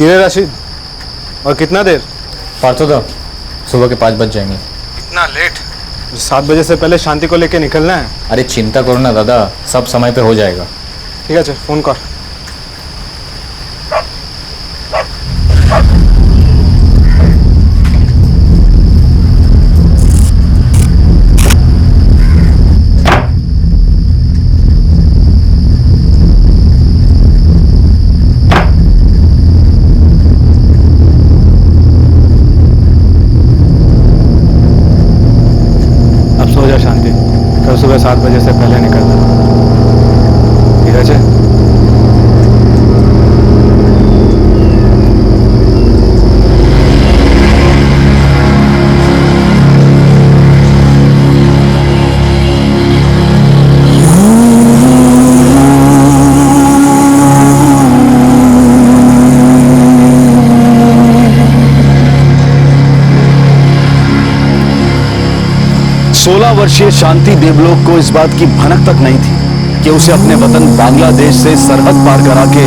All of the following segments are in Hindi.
किरे राशिद, और कितना देर? पार्थोदा, सुबह के 5 बज जाएंगे। इतना लेट? 7 बजे से पहले शांति को लेके निकलना है। अरे चिंता करो ना दादा, सब समय पे हो जाएगा। ठीक है, चल फोन कर। सो जा शांति, कल सुबह 7 बजे से पहले निकलना। ठीक है? सोलह वर्षीय शांति देवलोक को इस बात की भनक तक नहीं थी कि उसे अपने वतन बांग्लादेश से सरहद पार करा के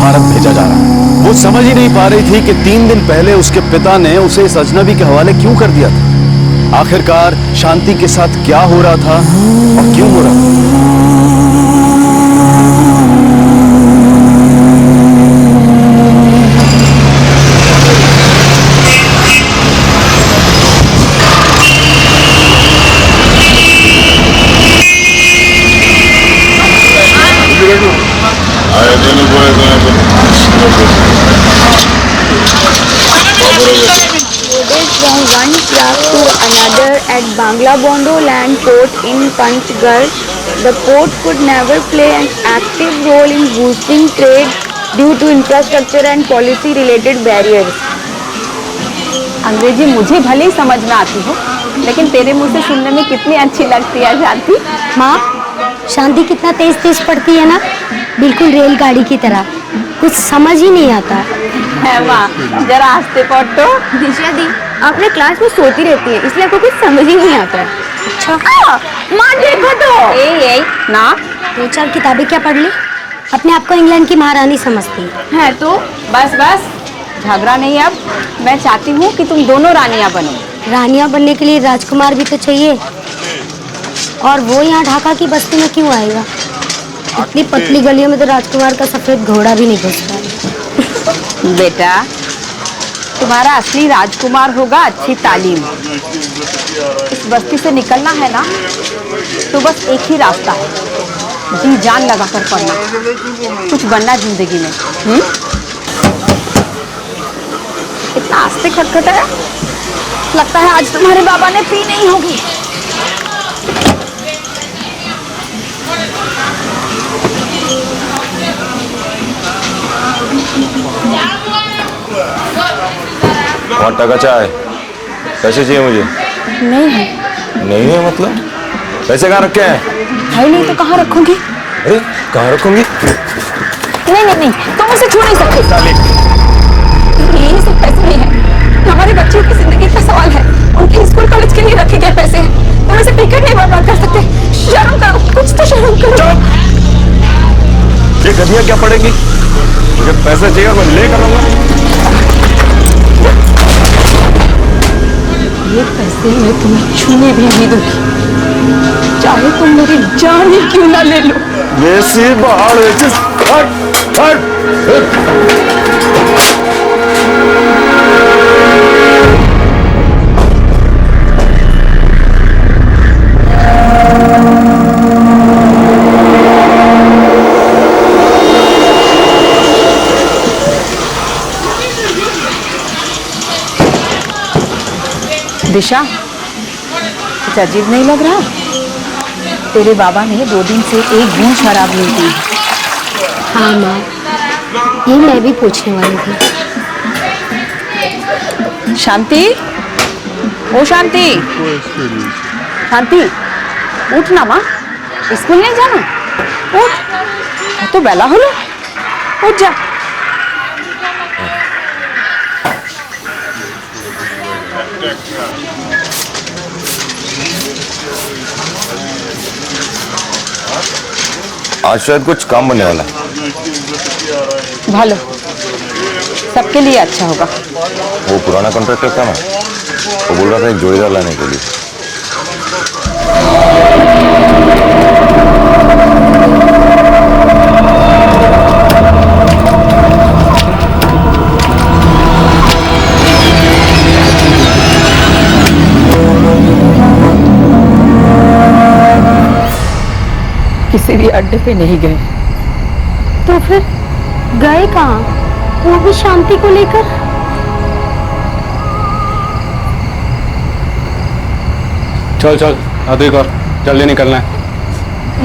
भारत भेजा जा रहा है। वो समझ ही नहीं पा रही थी कि 3 दिन पहले उसके पिता ने उसे इस अजनबी के हवाले क्यों कर दिया था। आखिरकार शांति के साथ क्या हो रहा था और क्यों हो रहा था। From one truck to another at Banglabondo land port in Panchgarh, the port could never play an active role in boosting trade due to infrastructure and policy related barriers. अंग्रेजी मुझे भले ही समझ में आती हो, लेकिन तेरे मुंह से सुनने में कितनी अच्छी लगती है शांति। माँ, शांति कितना तेज तेज पढ़ती है ना, बिल्कुल रेलगाड़ी की तरह, कुछ समझ ही नहीं आता है। माँ जरा आस्ते पढ़ तो। दिशा दी, आप अपने क्लास में सोती रहती है, इसलिए आपको कुछ समझ ही नहीं आता है। अच्छा माँ देखो तो। ए ना 2-4 किताबें क्या पढ़ ली, अपने आप को इंग्लैंड की महारानी समझती है तो बस बस झगड़ा नहीं। अब मैं चाहती हूँ कि तुम दोनों रानियाँ बनो। रानियाँ बनने के लिए राजकुमार भी तो चाहिए, और वो यहाँ ढाका की बस्ती में क्यों आएगा। इतनी पतली गलियों में तो राजकुमार का सफेद घोड़ा भी नहीं घुसता। बेटा, तुम्हारा असली राजकुमार होगा अच्छी तालीम। इस बस्ती से निकलना है ना, तो बस एक ही रास्ता है, जी जान लगा कर पढ़ना, कुछ बनना जिंदगी में। इतना आस्ते खटखटाया, लगता है आज तुम्हारे बाबा ने पी नहीं होगी। और टका चाय, पैसे चाहिए मुझे। नहीं है। नहीं है मतलब? पैसे कहाँ रखे हैं? है नहीं तो कहाँ रखूंगी? अरे कहाँ रखूंगी? नहीं नहीं नहीं, तुम उसे छू नहीं सकते। ये सब पैसे नहीं है, हमारे बच्चों की जिंदगी का सवाल है। उनके स्कूल कॉलेज के लिए रखे गए पैसे हैं, तुम ऐसे टिकट नहीं बर्बाद कर सकते। शर्म करो, कुछ तो शर्म करो। ये गधिया क्या पड़ेगी? मुझे पैसे चाहिए, मैं ले करूंगा। ये पैसे मैं तुम्हें छूने भी नहीं दूंगी, चाहे तुम मेरी जान ही क्यों ना ले लो। वैसी बाहर दिशा, कुछ अजीब नहीं लग रहा? तेरे बाबा ने 2 दिन से एक बूंद शराब नहीं पी। हाँ माँ, ये मैं भी पूछने वाली थी। शांति, ओ शांति, शांति उठ ना माँ, स्कूल नहीं जाना? उठ, तो बेला हलो, उठ जा। आज शायद कुछ काम बनने वाला है। ভালো, सबके लिए अच्छा होगा। वो पुराना कॉन्ट्रैक्टर था ना, वो बोल रहा था एक जोड़ीदार लाने के लिए। किसी भी अड्डे पे नहीं गए। तो फिर गए कहाँ? वो भी शांति को लेकर? चल चल अभी कर, जल्दी निकलना है।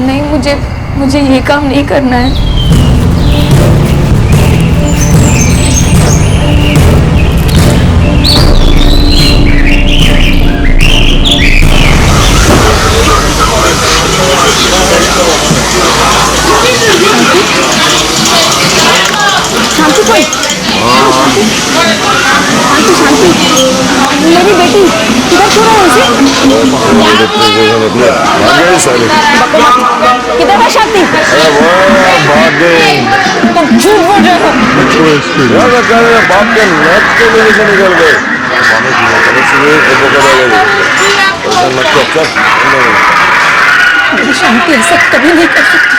नहीं, मुझे ये काम नहीं करना है। शांति कोई? शांति, मेरी बेटी किधर छू रहा है उसे? किधर है शांति? तुम झूठ बोल रहे हो। बाप के नेक के लिए से निकल गए। मेरी शांति ऐसा कभी नहीं कर सकती।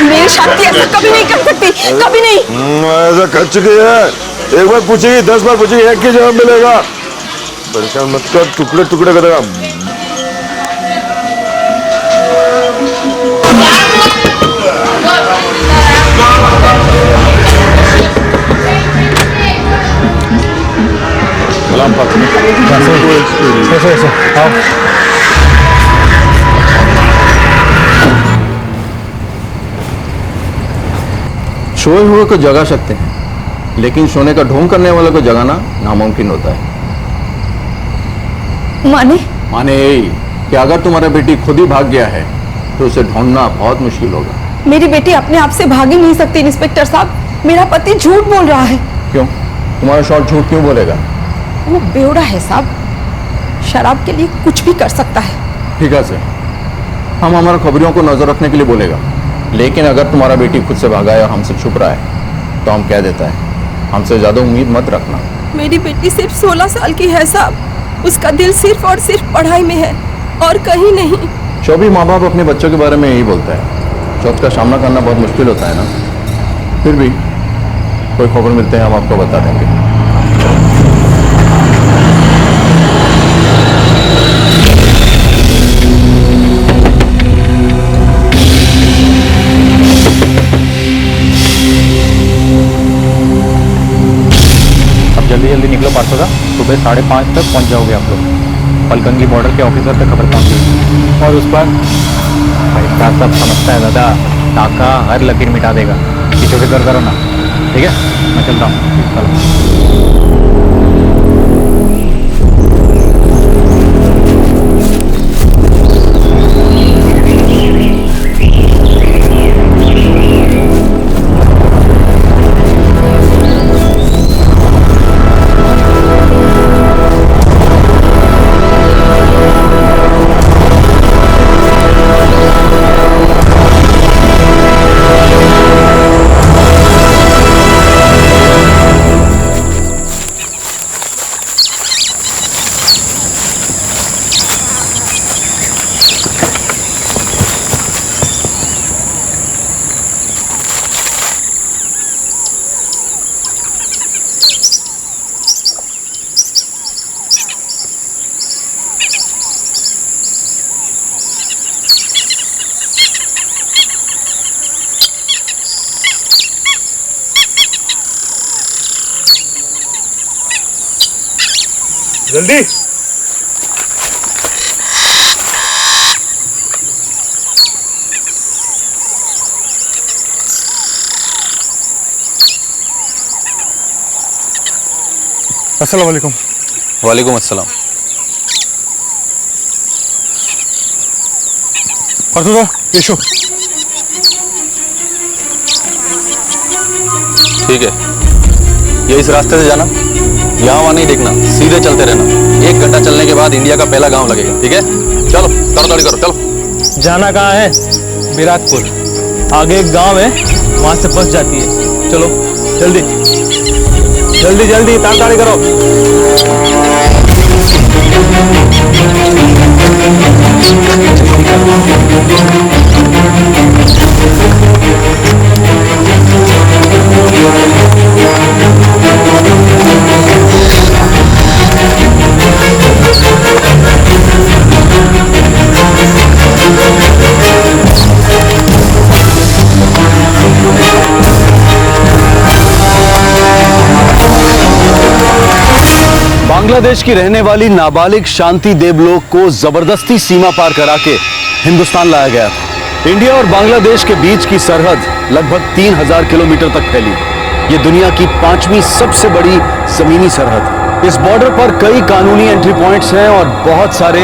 मेरी शांति ऐसा कभी नहीं कर सकती, कभी नहीं। ऐसा कर चुकी है, एक बार पूछेगी 10 बार पूछेगी, एक ही जवाब मिलेगा। परेशान मत कर, टुकड़े टुकड़े करेगा। सलाम ऐसे आओ। सोए हुए को जगा सकते हैं, लेकिन सोने का ढोंग करने वाले को जगाना नामुमकिन होता है। माने यही कि अगर तुम्हारा बेटी खुद ही भाग गया है तो उसे ढूंढना बहुत मुश्किल होगा। मेरी बेटी अपने आप से भाग ही नहीं सकती इंस्पेक्टर साहब। मेरा पति झूठ बोल रहा है। क्यों? तुम्हारा शॉट झूठ क्यों बोलेगा? वो बेवड़ा है साहब, शराब के लिए कुछ भी कर सकता है। ठीक है सर, हम हमारे खबरियों को नजर रखने के लिए बोलेगा, लेकिन अगर तुम्हारा बेटी खुद से भागा है और हमसे छुप रहा है तो हम कह देता है, हमसे ज्यादा उम्मीद मत रखना। मेरी बेटी सिर्फ 16 साल की है साहब। उसका दिल सिर्फ और सिर्फ पढ़ाई में है और कहीं नहीं। जो भी माँ बाप अपने बच्चों के बारे में यही बोलता है। चौथ का सामना करना बहुत मुश्किल होता है ना। फिर भी कोई खबर मिलते हैं हम आपको बता देंगे। जल्दी जल्दी निकलो पार्थोदा, सुबह 5:30 तक पहुंच जाओगे आप लोग। पलकंगी बॉर्डर के ऑफिसर तक खबर पहुंची। और उस पर पैसा सब समझता है दादा, टाका हर लकीर मिटा देगा। पीछे फिक्र करो ना, ठीक है? मैं चलता हूँ, चलो। जल्दी। अस्सलाम वालेकुम। वालेकुम अस्सलाम। पार्थोदा, पेशो। ठीक है, ये इस रास्ते से जाना, यहाँ वहाँ नहीं देखना, सीधे चलते रहना। 1 घंटा चलने के बाद इंडिया का पहला गांव लगेगा, ठीक है? चलो तड़तड़ी करो, चलो। जाना कहाँ है? विराटपुर। आगे एक गांव है, वहां से बस जाती है। चलो। जल्दी जल्दी जल्दी ताड़ाताड़ी करो। बांग्लादेश की रहने वाली नाबालिग शांति देवलोक को जबरदस्ती सीमा पार करा के हिंदुस्तान लाया गया था। इंडिया और बांग्लादेश के बीच की सरहद लगभग 3000 किलोमीटर तक फैली। ये दुनिया की 5वीं सबसे बड़ी जमीनी सरहद है। इस बॉर्डर पर कई कानूनी एंट्री पॉइंट्स हैं और बहुत सारे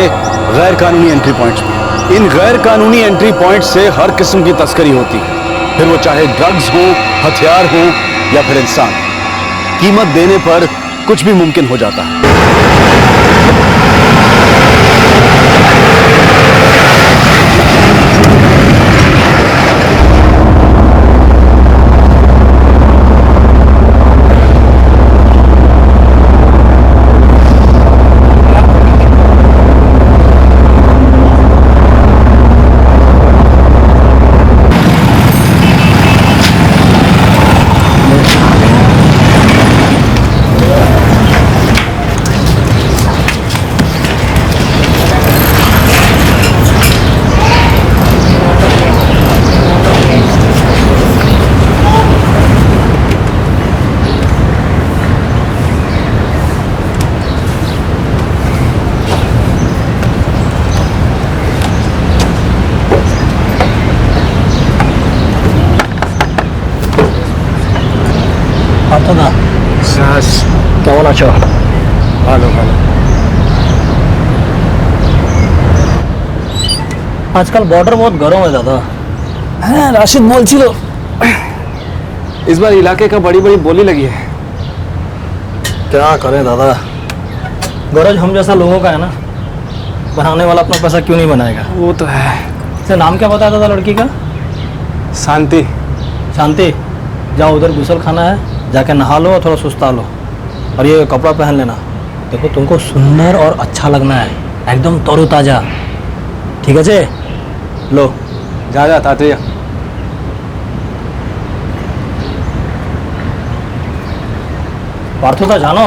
गैर कानूनी एंट्री पॉइंट्स भी। इन गैर कानूनी एंट्री पॉइंट से हर किस्म की तस्करी होती है, फिर वो चाहे ड्रग्स हो, हथियार हो या फिर इंसान। कीमत देने पर कुछ भी मुमकिन हो जाता है। दादा सास কেমন আছো? ভালো ভালো। आजकल बॉर्डर बहुत गर्म है दादा। हाँ, राशिद बोल इस बार इलाके का बड़ी बड़ी बोली लगी है। क्या करें दादा, गरज हम जैसा लोगों का है ना, बनाने वाला अपना पैसा क्यों नहीं बनाएगा। वो तो है। इसका नाम क्या बताया दादा लड़की का? शांति। शांति। जाओ उधर गुसल खाना है, जाके नहा लो और थोड़ा सुस्ता लो और ये कपड़ा पहन लेना। देखो तुमको सुंदर और अच्छा लगना है, एकदम तरोताजा, ठीक है जी? लो जा जा ताते जा। पार्थोदा जानो,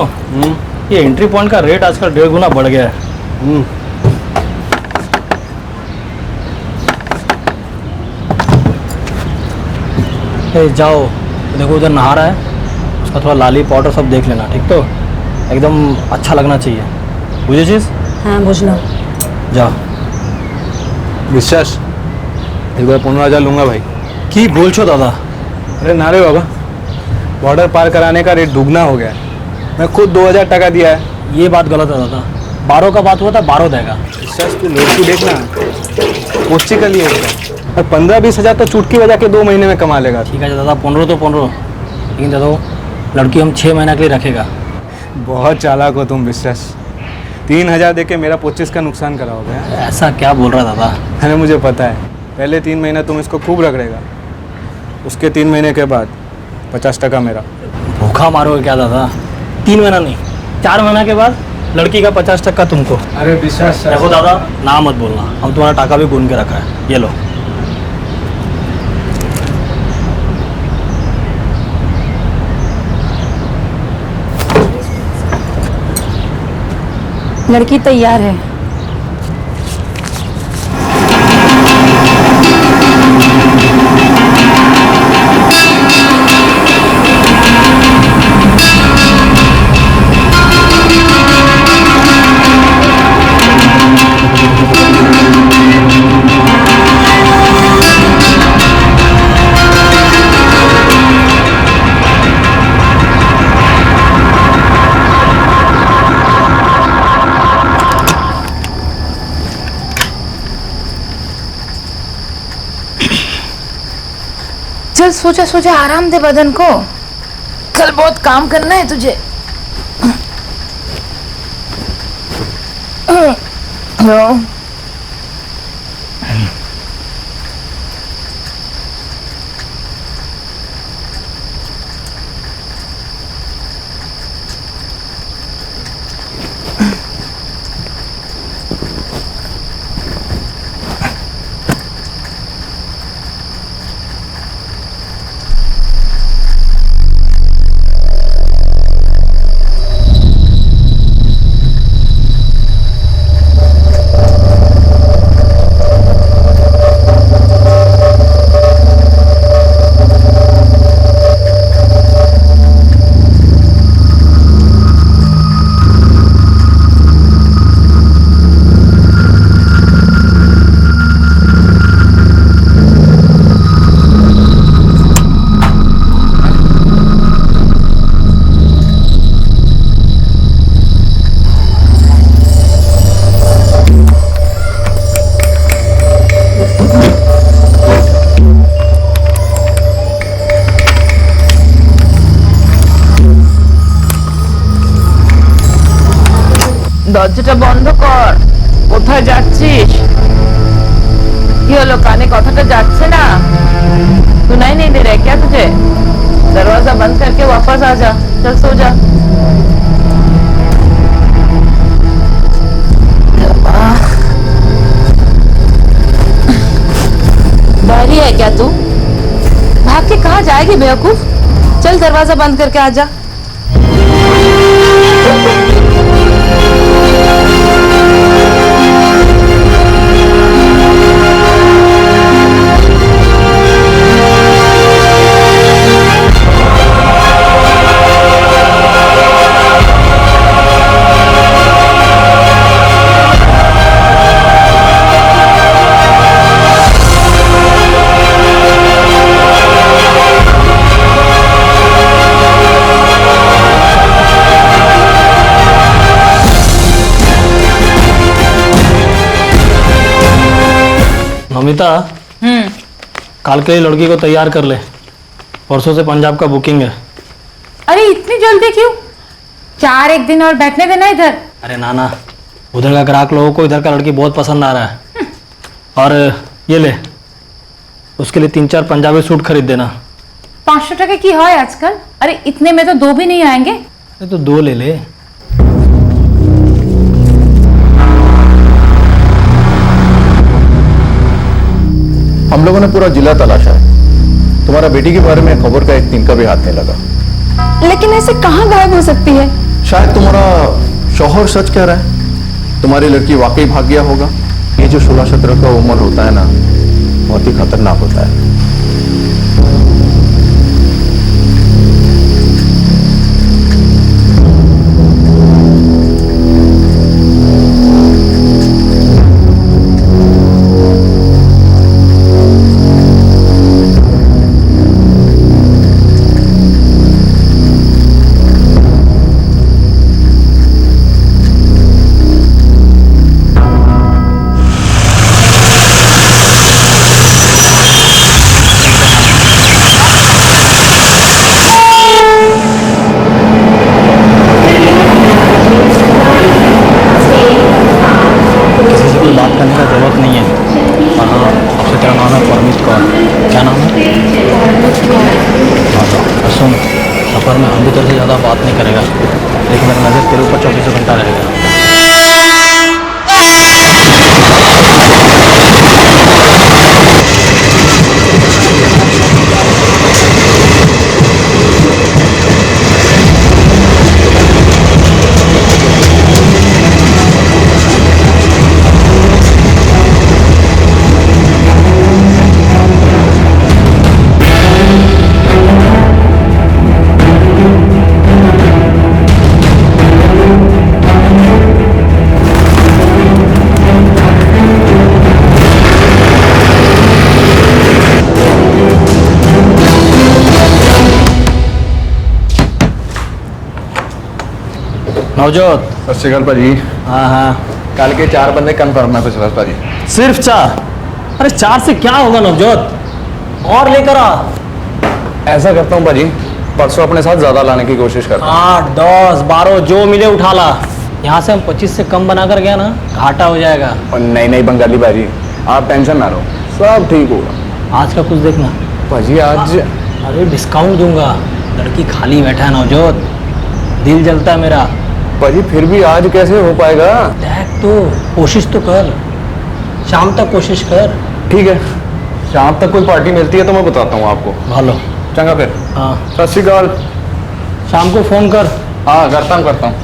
ये एंट्री पॉइंट का रेट आजकल 1.5 गुना बढ़ गया है। जाओ देखो उधर नहा रहा है, उसका थोड़ा लाली पाउडर सब देख लेना, ठीक? तो एकदम अच्छा लगना चाहिए, बुझे चीज? हाँ बुझलो। जाओ। বিশ্বাস একবার 15,000 लूंगा भाई। কি বলছো দাদা? अरे ना रे बाबा, बॉर्डर पार कराने का रेट दुगना हो गया है। मैं खुद 2,000 टका दिया है। ये बात गलत है दादा, 12 का बात हुआ था, 12 देगा। विश्वास तू लड़की देखना, पोस्टी का लिए और 15-20 हज़ार तो चुटकी बजा के 2 महीने में कमा लेगा। ठीक है दादा, 15 तो 15, लेकिन दादा लड़की हम 6 महीने के लिए रखेगा। बहुत चालाक हो तुम विश्वास। 3,000 दे के मेरा 25 का नुकसान कराओगे। ऐसा क्या बोल रहा है दादा? अरे मुझे पता है, पहले 3 महीना तुम इसको खूब रगड़ेगा, उसके 3 महीने के बाद 50 टका मेरा। भूखा मारोगे क्या दादा? 3 महीना नहीं, 4 महीना के बाद लड़की का 50 टका तुमको। अरे विश्वास देखो दादा, ना मत बोलना, हम तुम्हारा टाका भी गुन के रखा है, ये लो। लड़की तैयार है। चल सोचा सोचा आराम दे बदन को, कल बहुत काम करना है तुझे। দরজাটা বন্ধ কর। কোথায় যাচ্ছিস? কি হলো, কানে কথাটা যাচ্ছে না? सुनाई नहीं दे रहा है क्या तुझे? दरवाजा बंद करके वापस आ जा। चल सो जा। बहरी है क्या तू? भाग के कहाँ जाएगी बेवकूफ? चल दरवाजा बंद करके आ जा। नमिता, कल के लिए लड़की को तैयार कर ले। परसों से पंजाब का बुकिंग है। अरे इतनी जल्दी क्यों? 4 दिन और बैठने देना इधर। अरे नाना, उधर का ग्राहक लोगों को इधर का लड़की बहुत पसंद आ रहा है। और ये ले, उसके लिए 3-4 पंजाबी सूट खरीद देना। 500 टके की है आजकल। अरे इतने में तो 2 भी नहीं आएंगे। अरे तो 2 ले ले। हम लोगों ने पूरा जिला तलाशा है, तुम्हारा बेटी के बारे में खबर का एक दिन का भी हाथ नहीं लगा। लेकिन ऐसे कहाँ गायब हो सकती है? शायद तुम्हारा शौहर सच कह रहा है, तुम्हारी लड़की वाकई भाग गया होगा। ये जो 16-17 का उम्र होता है ना, बहुत ही खतरनाक होता है। सफर में हम भी तेरे से ज़्यादा बात नहीं करेगा, लेकिन मेरा नज़र तेरे ऊपर 24 घंटा रहेगा। नवजोत, सत श्रीकाल भाजी। हाँ हाँ, कल के 4 बंदे कन्फर्म है पिछला भाजी। सिर्फ 4? अरे 4 से क्या होगा नवजोत, और लेकर आ। ऐसा करता हूँ भाजी, परसों अपने साथ ज्यादा लाने की कोशिश करता हूँ। 8, 10, 12 जो मिले उठा ला। यहाँ से हम 25 से कम बना कर गया ना, घाटा हो जाएगा। और नहीं बंगाली भाजी, आप टेंशन ना लो, सब ठीक होगा। आज का कुछ देखना भाजी। आज अरे डिस्काउंट दूंगा, लड़की खाली बैठा है नवजोत, दिल जलता है मेरा। भाजी फिर भी आज कैसे हो पाएगा? देख तो, कोशिश तो कर, शाम तक कोशिश कर। ठीक है, शाम तक कोई पार्टी मिलती है तो मैं बताता हूँ आपको। भालो चंगा फिर। हाँ, सत श्रीकाल। शाम को फोन कर। हाँ करता हूँ।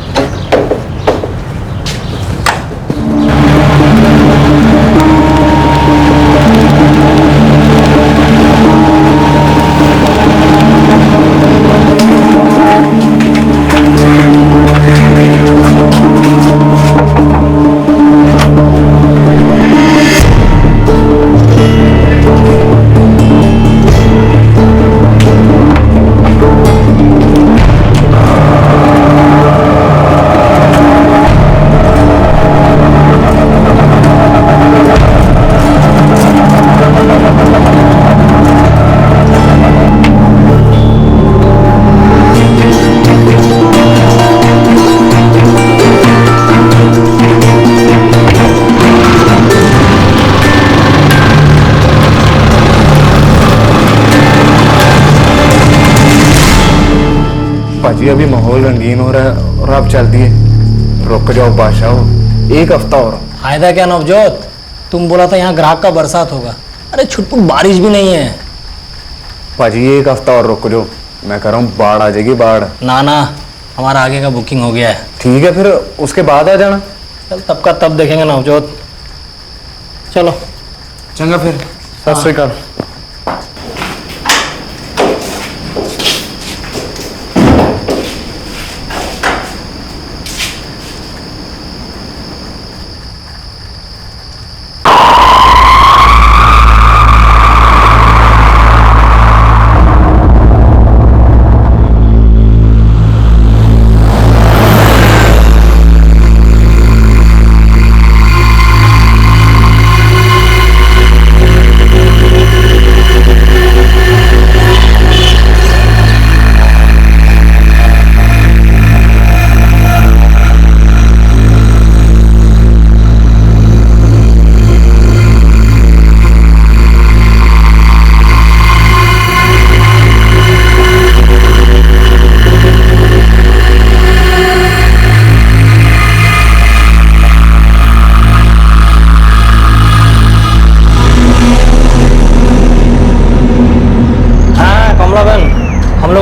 अभी माहौल रंगीन हो रहा है और आप चल दिए। रुक जाओ बादशाह, एक हफ्ता और। फायदा क्या नवजोत, तुम बोला था यहाँ ग्राहक का बरसात होगा, अरे छुटपुट बारिश भी नहीं है। पाजी एक हफ्ता और रुक जाओ, मैं कह रहा हूँ बाढ़ आ जाएगी बाढ़। ना ना, हमारा आगे का बुकिंग हो गया है। ठीक है फिर उसके बाद आ जाना। चल तब का तब देखेंगे नवजोत, चलो। चंगा फिर, सत श्री अकाल।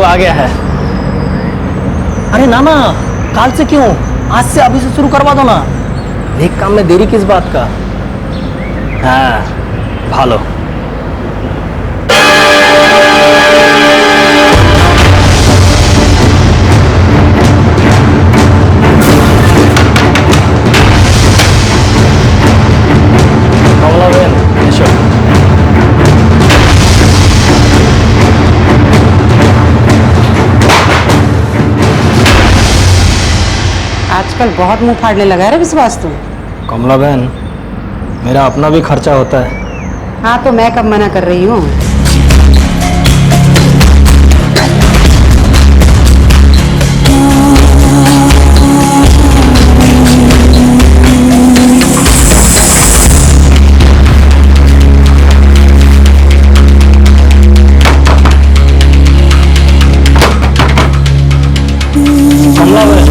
आ गया है। अरे ना ना, काल से क्यों, आज से अभी से शुरू करवा दो ना। एक काम में देरी किस बात का। हाँ भालो। आजकल बहुत मुंह फाड़ने लगा है रे विश्वास तू। कमला बहन, मेरा अपना भी खर्चा होता है। हाँ तो मैं कब मना कर रही हूँ। कमला बहन,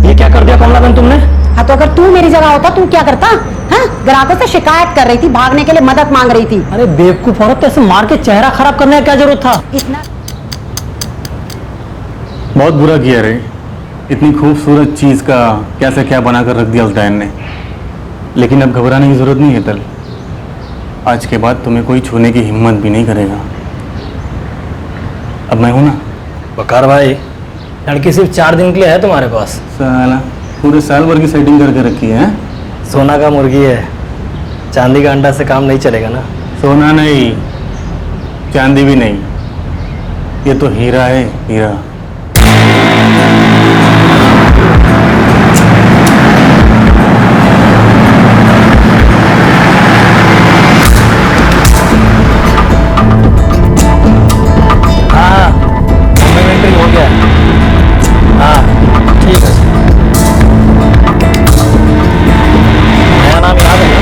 ये क्या कर दिया कमला बहन तुमने? हाँ तो अगर तू मेरी जगह होता तू क्या करता? हाँ, ग्राहकों से शिकायत कर रही थी, भागने के लिए मदद मांग रही थी। अरे बेवकूफ औरत, ऐसे मार के चेहरा खराब करने का क्या जरूरत था? इतना बहुत बुरा किया रे, इतनी खूबसूरत चीज का कैसे क्या बनाकर रख दिया उस डायन ने। लेकिन अब घबराने की जरूरत नहीं है तल, आज के बाद तुम्हें कोई छूने की हिम्मत भी नहीं करेगा। अब मैं हूं ना। बकार भाई, लड़की सिर्फ 4 दिन के लिए है तुम्हारे पास। साला पूरे साल भर की सेटिंग करके रखी है। सोना का मुर्गी है, चांदी का अंडा से काम नहीं चलेगा ना। सोना नहीं, चांदी भी नहीं, ये तो हीरा है, हीरा। हाँ, कॉम्प्लीमेंट्री हो गया। हाँ ठीक है। मेरा नाम याद है ना?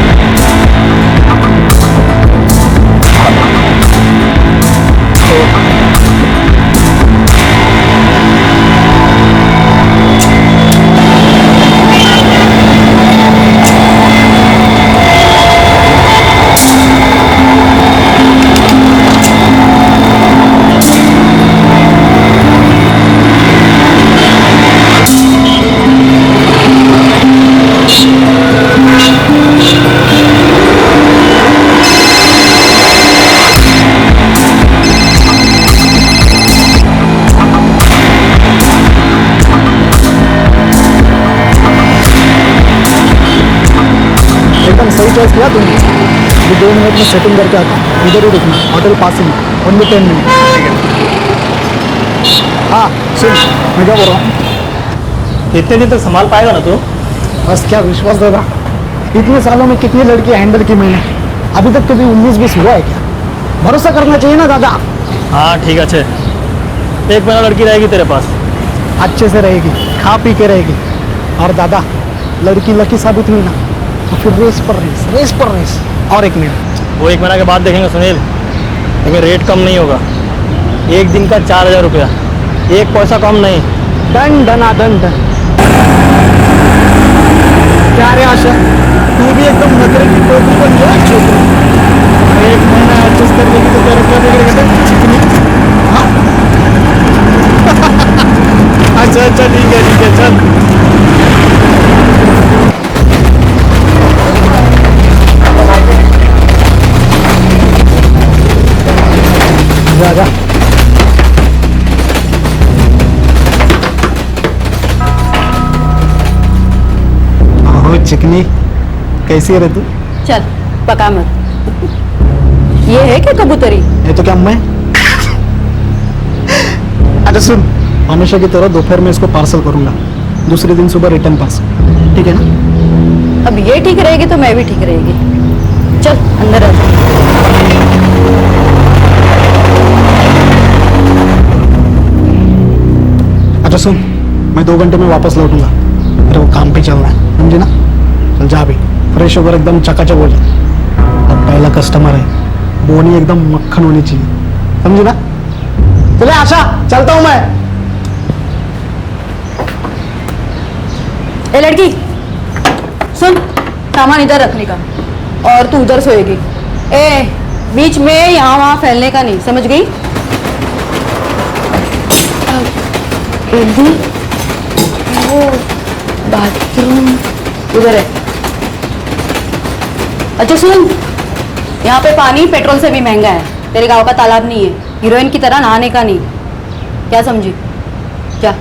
एकदम सही चॉइस किया तुमने। अभी 2 मिनट में सेटिंग करके आता हूँ, इधर ही रुकना, होटल पासिंग, ओनली 10 मिनट। हाँ सुन, मैं क्या बोल रहा हूँ, कितने दिन तक संभाल पाएगा ना तू? बस क्या विश्वास दादा, इतने सालों में कितनी लड़कियाँ हैंडल की मैंने, अभी तक कभी 19-20 हुआ है क्या? भरोसा करना चाहिए ना दादा। हाँ ठीक है, 1 महीना लड़की रहेगी तेरे पास। अच्छे से रहेगी, खा पी के रहेगी, और दादा लड़की लकी साबित हुई ना तो फिर रेस पर रेस, रेस पर रेस। और 1 मिनट, वो 1 महीना के बाद देखेंगे सुनील, लेकिन रेट कम नहीं होगा। 1 दिन का 4000 रुपया। एक पैसा कम नहीं। डन डना डन डन। क्या रे आशा, तू भी एकदम नखरे की टोपी बन गया छोकरी। एक महीना एडजस्ट कर लेगी तो तेरा क्या बिगड़ेगा चिकनी? हाँ? अच्छा अच्छा ठीक है चल। जा जा। ओहो चिकनी, कैसी है रे तू? चल पका मत। ये है क्या कबूतरी? ये तो क्या मैं? अच्छा सुन, हमेशा की तरह दोपहर में इसको पार्सल करूंगा, दूसरे दिन सुबह रिटर्न पार्सल, ठीक है ना? अब ये ठीक रहेगी तो मैं भी ठीक रहेगी। चल अंदर आ जा। अच्छा सुन, मैं 2 घंटे में वापस लौटूंगा, मेरे को काम पे चलना है, समझे ना? चल जा भी, फ्रेश होकर एकदम चकाचक हो जा। और पहला कस्टमर है, बोनी एकदम मक्खन होनी चाहिए, समझे ना? चले आशा, चलता हूं मैं। ए लड़की सुन, सामान इधर रखने का और तू उधर सोएगी। ए बीच में यहाँ वहाँ फैलने का नहीं, समझ गई? दीदी वो बाथरूम उधर है। अच्छा सुन, यहाँ पे पानी पेट्रोल से भी महंगा है। तेरे गांव का तालाब नहीं है, हीरोइन की तरह नहाने का नहीं। क्या समझी? क्या?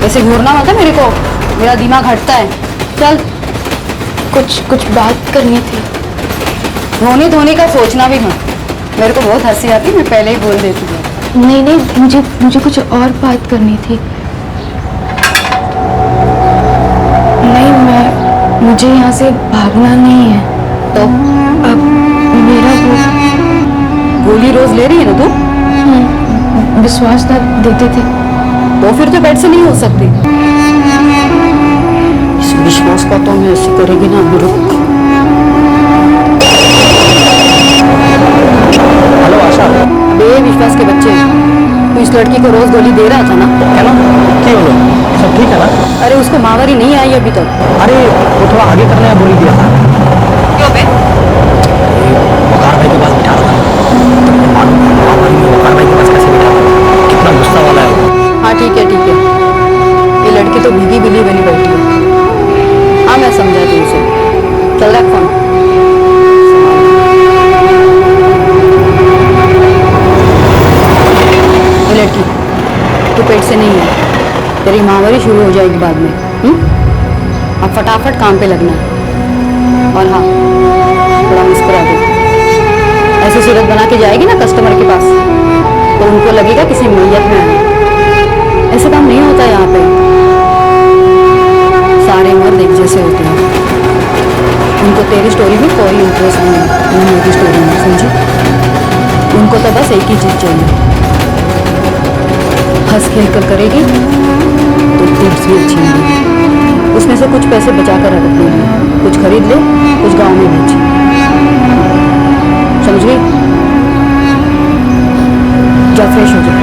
ऐसे घूरना मत है मेरे को, मेरा दिमाग हटता है। चल। कुछ बात करनी थी। रोने धोने का सोचना भी मत, मेरे को बहुत हंसी आती है, मैं पहले ही बोल देती हूँ। नहीं, मुझे कुछ और बात करनी थी। नहीं, मुझे यहाँ से भागना नहीं है। तो अब मेरा गोली रोज ले रही है ना तू? विश्वास ना देते थे तो फिर तो बेड से नहीं हो सकती। इस विश्वास का तो मैं ऐसी करेगी ना। हेलो आशा। बेविश्वास के बच्चे, तू इस लड़की को रोज गोली दे रहा था ना? क्या ना? क्यों लो? सब ठीक है ना? अरे उसको मावरी नहीं आई अभी तक। अरे वो थोड़ा आगे करने का बोली दिया था। क्यों बे? वकार भाई के पास बिठा रहा था। मालूम है वकार भाई के पास कैसे बिठा रहा, कितना गुस्सा वाला है वो। हाँ ठीक है। ये लड़की तो भीगी बिल्ली बनी बैठी है। हाँ मैं समझाती हूँ उसे। चल रख फोन। ये लड़की तू पेट से नहीं है, तेरी महामारी शुरू हो जाएगी बाद में। अब फटाफट काम पे लगना है। और हाँ, थोड़ा मुस्कुरा दे। ऐसी सूरत बना के जाएगी ना कस्टमर के पास तो उनको लगेगा किसी मैयत में आए। ऐसे काम नहीं होता यहाँ पे। सारे मर्द एक जैसे होते हैं। उनको तेरी स्टोरी में कोई इंटरेस्ट नहीं है, मेरी स्टोरी में, समझी? उनको तो बस एक ही चीज़ चाहिए, हंस खेल कर करेगी तो टिप्स भी अच्छी मिलेगी। उसमें से कुछ पैसे बचा कर रख अपने लिए, कुछ खरीद ले, कुछ गाँव में बेच। समझ गई? जा फ्रेश हो जा।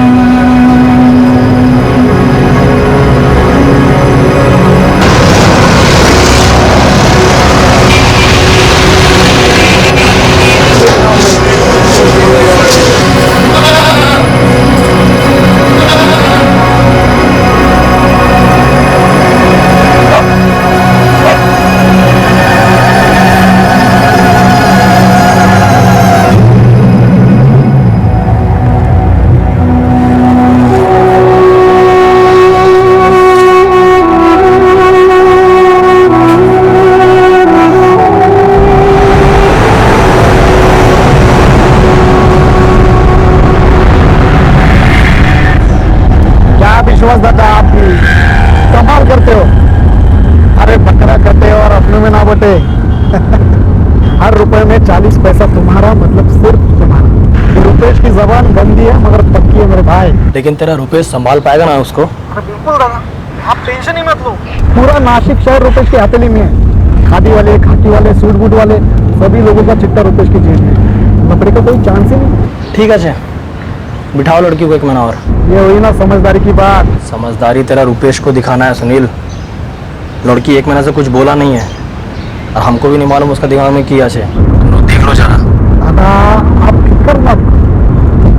विश्वास दादा, आप कमाल करते हो। अरे बकरा करते हो और अपने में ना बटे। हर रुपए में 40 पैसा तुम्हारा, मतलब सिर्फ तुम्हारा। रुपेश की जबान गंदी है मगर पक्की है मेरे भाई। लेकिन तेरा रुपेश संभाल पाएगा ना उसको? बिल्कुल दादा, आप टेंशन ही मत लो। पूरा नासिक शहर रुपेश की हथेली में है। खादी वाले, खाकी वाले, सूट बूट वाले सभी लोगों का चिट्टा रुपेश की जेब में। नौकरी का कोई चांस ही नहीं। ठीक है, बिठाओ लड़की को 1 महीना और। ये हुई ना समझदारी की बात। समझदारी तेरा रुपेश को दिखाना है सुनील। लड़की 1 महीना से कुछ बोला नहीं है और हमको भी नहीं मालूम उसका दिमाग में क्या है। तुम लोग देख लो जरा। दादा आप फिक्र मत,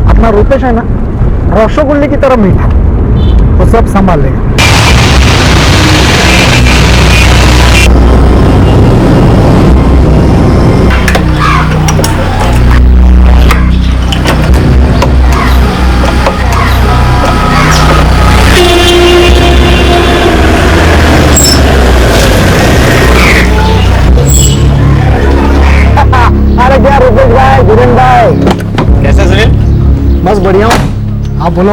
अपना रुपेश है ना रसगुल्ले की तरह मीठा, वो सब संभाल लेगा। अरे क्या रुपेश भाई, धीरेन भाई, कैसे सुनील? बस बढ़िया हूँ, आप बोलो।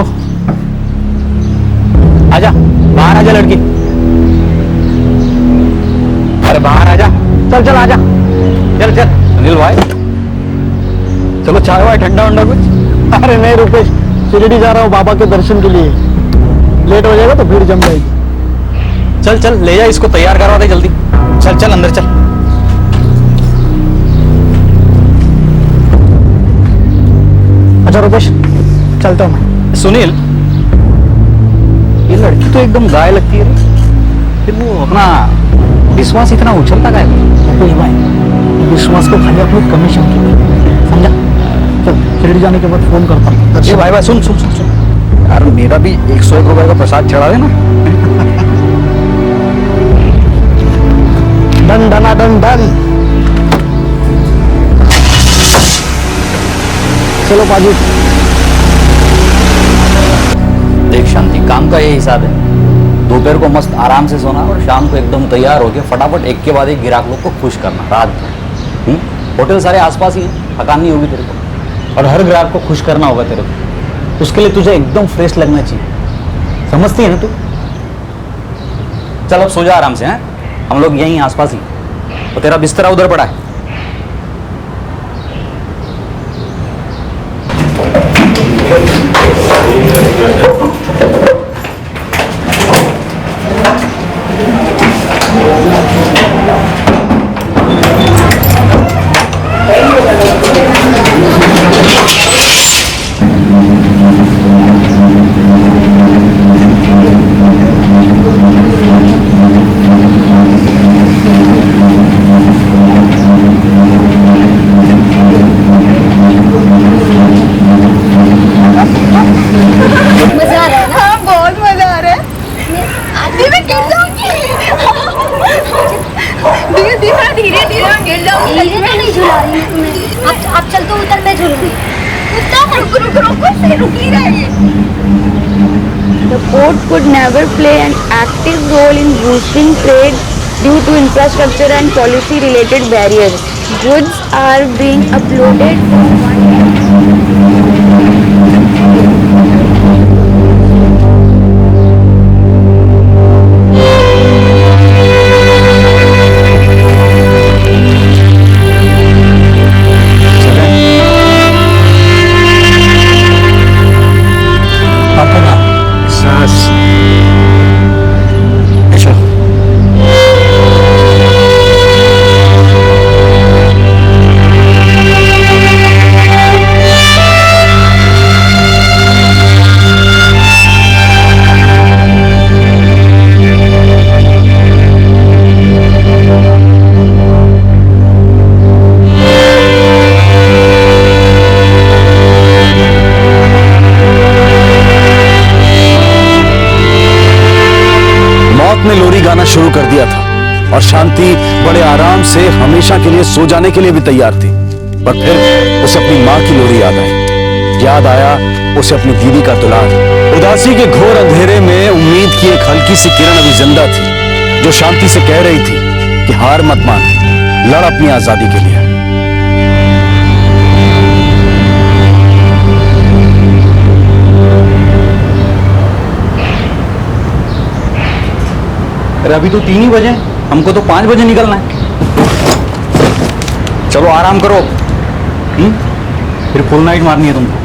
आजा बाहर, आजा लड़की। अरे बाहर आजा। चल चल आजा। चल चल सुनील भाई, चलो चाय वाय ठंडा वंडा कुछ। अरे नहीं रुपेश, शिरडी जा रहा हूँ बाबा के दर्शन के लिए, लेट हो जाएगा तो भीड़ जम जाएगी। चल चल ले जा, इसको तैयार करवा दे जल्दी। चल चल अंदर चल। अच्छा रुपेश, चलता हूँ मैं। सुनील, ये लड़की तो एकदम गाय लगती है रे। फिर वो अपना विश्वास इतना उछलता है। रुपेश भाई, विश्वास को खाली अपनी कमीशन की, समझा? चल शिरडी जाने के बाद फोन करता हूँ। ये भाई भाई सुन सुन सुन सुन यार, मेरा भी 101 रुपए का प्रसाद चढ़ा देना। डन डना डन डन। चलो बाजू। देख शांति, काम का ये हिसाब है, दोपहर को मस्त आराम से सोना और शाम को एकदम तैयार होके फटाफट एक के बाद एक ग्राहक लोग को खुश करना रात भर। होटल सारे आसपास ही है, थकान नहीं होगी तेरे को, और हर ग्राहक को खुश करना होगा तेरे को। उसके लिए तुझे एकदम फ्रेश लगना चाहिए, समझती है ना तू? चल अब सो जा आराम से, हैं? हम लोग यहीं आसपास ही, तो तेरा बिस्तरा उधर पड़ा है। मजा आ रहा है ना? हाँ बहुत मजा आ रहा है। अभी मैं गिर जाऊंगी। धीरे धीरे धीरे धीरे मैं गिर जाऊंगी। धीरे तो नहीं झुला रही हूँ तुम्हें। अब चल तो उतर, मैं झूलूंगी। रुक रुक रुक रुक से रुक ही रहा है ये। The port could never play an active role in boosting trade due to infrastructure and policy-related barriers. Goods are being uploaded from one ने लोरी गाना शुरू कर दिया था और शांति बड़े आराम से हमेशा के लिए सो जाने के लिए भी तैयार थी, पर फिर उसे अपनी माँ की लोरी याद आई। याद आया उसे अपनी दीदी का दुलार। उदासी के घोर अंधेरे में उम्मीद की एक हल्की सी किरण अभी जिंदा थी, जो शांति से कह रही थी कि हार मत मान, लड़ अपनी आजादी के लिए। अरे अभी तो 3 ही बजे, हमको तो 5 बजे निकलना है। चलो आराम करो, फिर फुल नाइट मारनी है तुमको।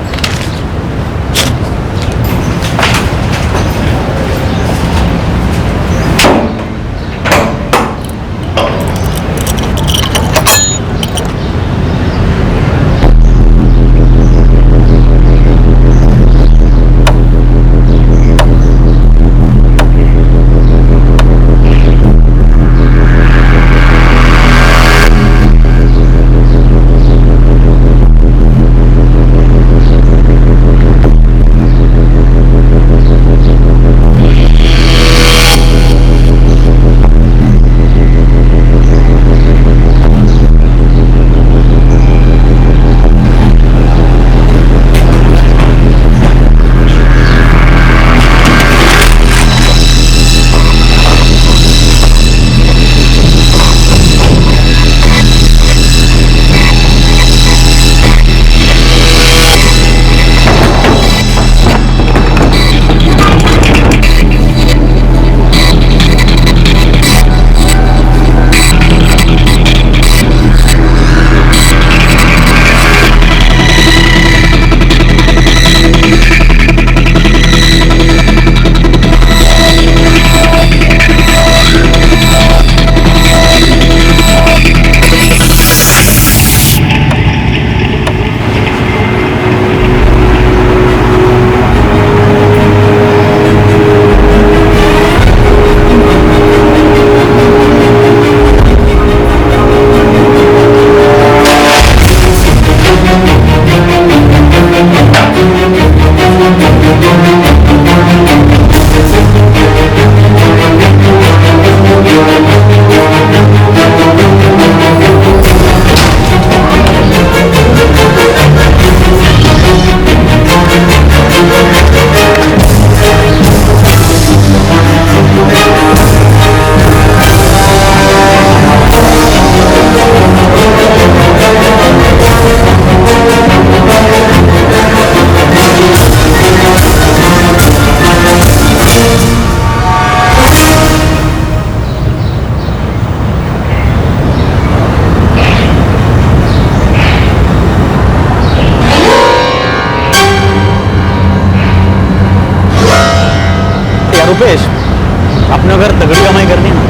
अगर तगड़ी कमाई करनी है ना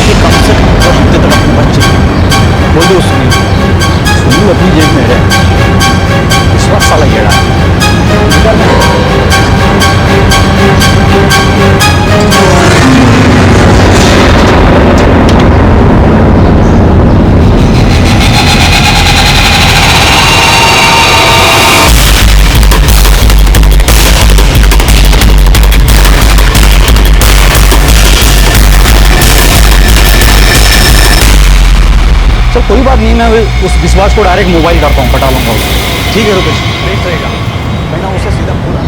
तो कम से कम 2 हफ्ते तक अपने बच्चे बोल दो सुनील अपनी जेब में रहे इस बात साला गेड़ा चल कोई बात नहीं, मैं उस विश्वास को डायरेक्ट मोबाइल करता हूँ, पटा लूंगा उसे। ठीक है रुपेश, देख रहेगा मैं ना उसे सीधा पूरा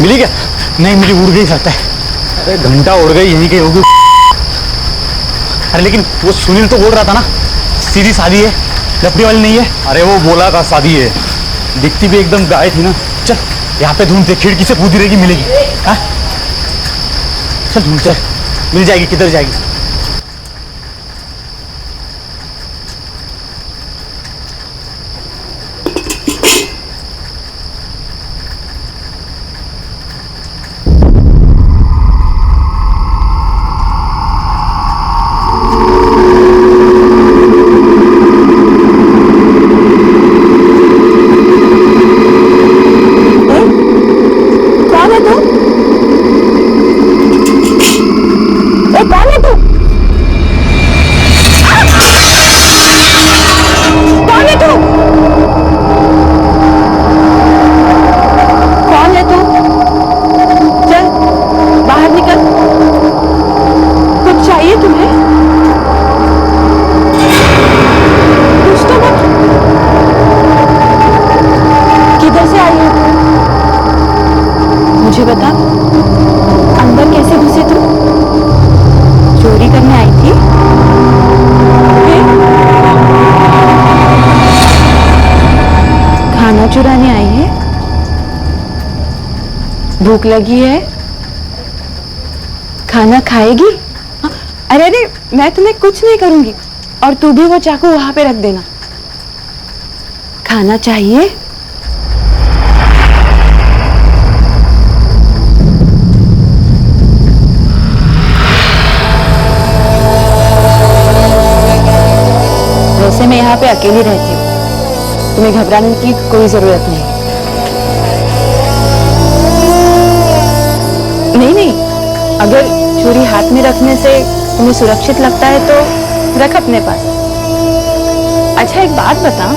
मिली क्या? नहीं मिली, उड़ गई सकता है। अरे घंटा उड़ गई, यहीं कहीं होगी। अरे लेकिन वो सुनील तो बोल रहा था ना सीधी शादी है, लपड़ी वाली नहीं है। अरे वो बोला था शादी है, दिखती भी एकदम गाय थी ना। चल यहाँ पे ढूंढते, खिड़की से कूदी रहेगी, मिलेगी। हाँ चल ढूंढते, मिल जाएगी। किधर जाएगी? मुझे बता, अंदर कैसे घुसी तू? चोरी करने आई थी? खाना चुराने आई है? भूख लगी है? खाना खाएगी? अरे अरे, मैं तुम्हें कुछ नहीं करूंगी, और तू भी वो चाकू वहां पे रख देना। खाना चाहिए? वैसे मैं यहाँ पे अकेली रहती हूँ, तुम्हें घबराने की कोई जरूरत नहीं। नहीं, अगर छुरी हाथ में रखने से तुम्हें सुरक्षित लगता है तो रख अपने पास। अच्छा एक बात बता,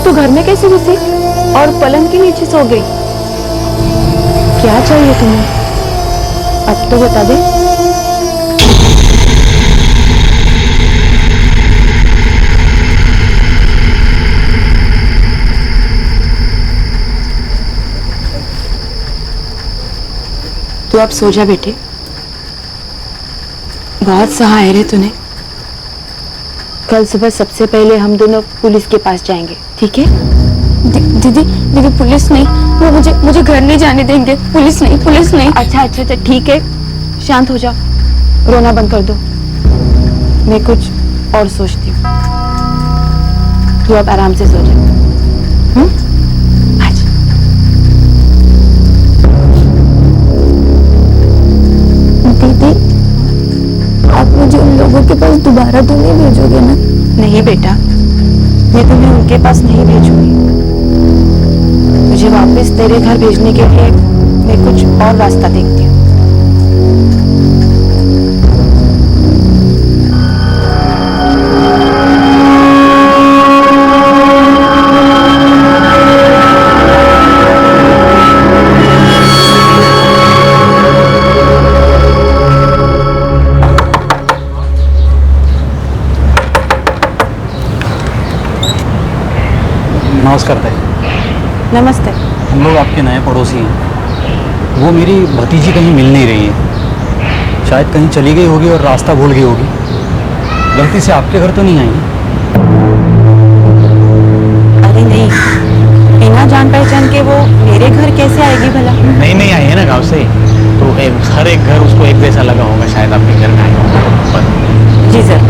तू घर में कैसे घुसी और पलंग के नीचे सो गई? क्या चाहिए तुम्हें? अब तो बता दे। तू अब सो जा बेटे, बहुत सहाय रे तूने। कल सुबह सबसे पहले हम दोनों पुलिस के पास जाएंगे, ठीक है? दीदी पुलिस नहीं, वो मुझे घर नहीं जाने देंगे। पुलिस नहीं। अच्छा ठीक है, शांत हो जाओ, रोना बंद कर दो। मैं कुछ और सोचती हूँ। तू अब आराम से सो जा। आज दीदी, आप मुझे उन लोगों के पास दोबारा तो नहीं भेजोगे ना? नहीं बेटा, मैं तुम्हें उनके पास नहीं भेजूंगी। मुझे वापस तेरे घर भेजने के लिए मैं कुछ और रास्ता देखती हूँ। नमस्कार ताई। नमस्ते। हम लोग आपके नए पड़ोसी हैं। वो मेरी भतीजी कहीं मिल नहीं रही है, शायद कहीं चली गई होगी और रास्ता भूल गई होगी। गलती से आपके घर तो नहीं आई? अरे नहीं, बिना जान पहचान के वो मेरे घर कैसे आएगी भला? नहीं आई है ना गाँव से, तो हर एक घर उसको एक जैसा लगा होगा, शायद आपके घर में आई होगा। जी सर।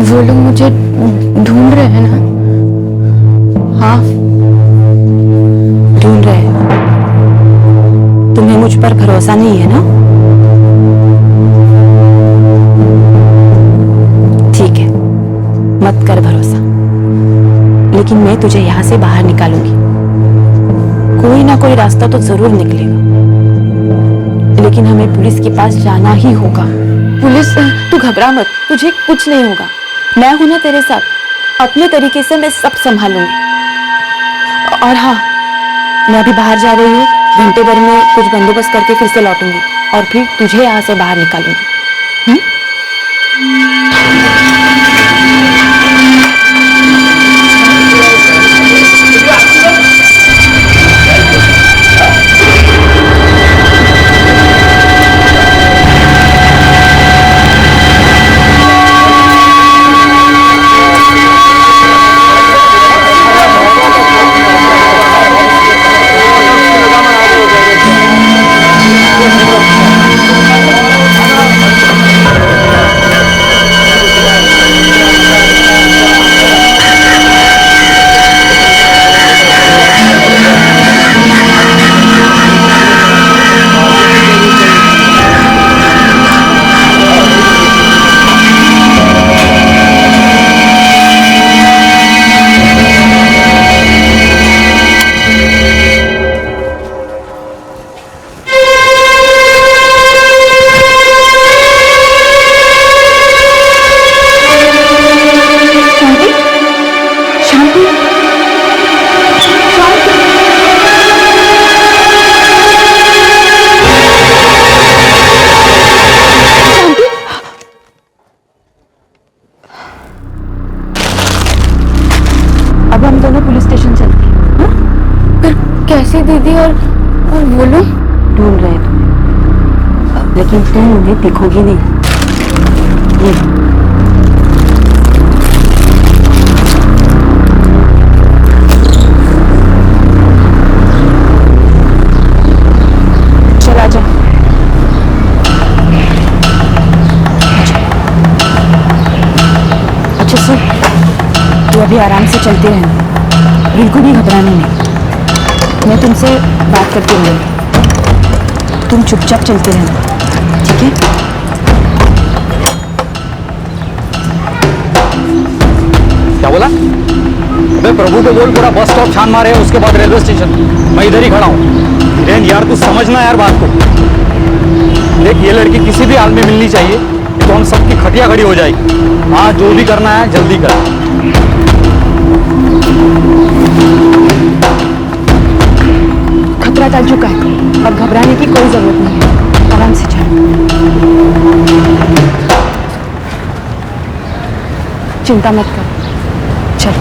वो लोग मुझे ढूंढ रहे हैं ना? हाँ, ढूंढ रहे हैं। तुम्हें मुझ पर भरोसा नहीं है ना? ठीक है, मत कर भरोसा, लेकिन मैं तुझे यहाँ से बाहर निकालूंगी। कोई ना कोई रास्ता तो जरूर निकलेगा, लेकिन हमें पुलिस के पास जाना ही होगा। पुलिस? तू घबरा मत, तुझे कुछ नहीं होगा। मैं हूं ना तेरे साथ, अपने तरीके से मैं सब संभालूंगी। और हाँ, मैं अभी बाहर जा रही हूँ, घंटे भर में कुछ बंदोबस्त करके फिर से लौटूंगी और फिर तुझे यहाँ से बाहर निकालूंगी। अब हम दोनों पुलिस स्टेशन चलते हैं। हाँ? पर कैसे दीदी? और वो लोग ढूंढ रहे हैं तुम्हें, लेकिन तुम उन्हें दिखोगी नहीं। ये चल आजा। अच्छा सुन, तू अभी आराम से चलती रहना, बिल्कुल भी घबराना नहीं। मैं तुमसे बात करती रहूंगी, तुम चुपचाप चलते रहना, ठीक है? क्या बोला? अबे प्रभु को बोल, पूरा बस स्टॉप छान मारे, उसके बाद रेलवे स्टेशन। मैं इधर ही खड़ा हूँ। धीरेन यार, तू समझना यार बात को। देख, ये लड़की किसी भी हाल में मिलनी चाहिए, नहीं तो हम सबकी खटिया खड़ी हो जाएगी। हाँ, जो भी करना है जल्दी कर। खतरा टल चुका है, अब घबराने की कोई जरूरत नहीं है। आराम से चल, चिंता मत कर, चल।